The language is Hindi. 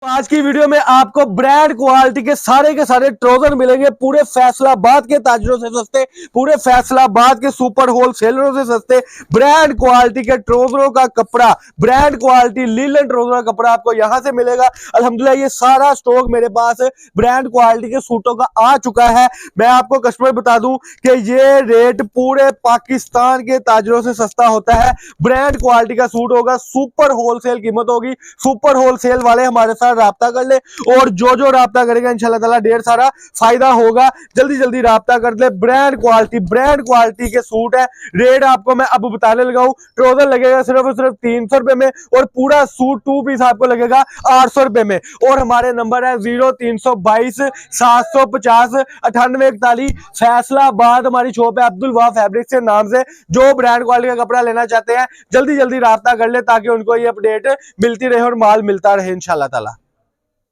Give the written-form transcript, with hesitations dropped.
आज की वीडियो में आपको ब्रांड क्वालिटी के सारे ट्राउजर मिलेंगे पूरे फैसलाबाद के ताजरों से सस्ते, पूरे फैसलाबाद के सुपर होलसेलरों से सस्ते। ब्रांड क्वालिटी के ट्राउजरों का कपड़ा, ब्रांड क्वालिटी लीलन ट्राउजर का कपड़ा आपको यहां से मिलेगा। अल्हम्दुलिल्लाह ये सारा स्टॉक मेरे पास ब्रांड क्वालिटी के सूटों का आ चुका है। मैं आपको कस्टमर बता दूं कि ये रेट पूरे पाकिस्तान के ताजरों से सस्ता होता है। ब्रांड क्वालिटी का सूट होगा, सुपर होलसेल कीमत होगी। सुपर होलसेल वाले हमारे साथ राब्ता कर ले और जो राब्ता करेगा इंशाल्लाह ताला ढेर सारा फायदा होगा। जल्दी राब्ता कर ले। ब्रांड क्वालिटी के सूट है। रेट आपको मैं अब बताने लगा हूं। ट्राउजर लगेगा सिर्फ और सिर्फ 300 रुपए में और पूरा सूट 2 पीस आपको लगेगा 800 रुपए में। और हमारे नंबर है 0322 750 9841। फैसलाबाद हमारी शॉप है, अब्दुल वाह फैब्रिक्स के नाम से। जो ब्रांड क्वालिटी का कपड़ा लेना चाहते हैं जल्दी राब्ता कर ले ताकि उनको ये अपडेट मिलती रहे और माल मिलता रहे इंशाल्लाह ताला।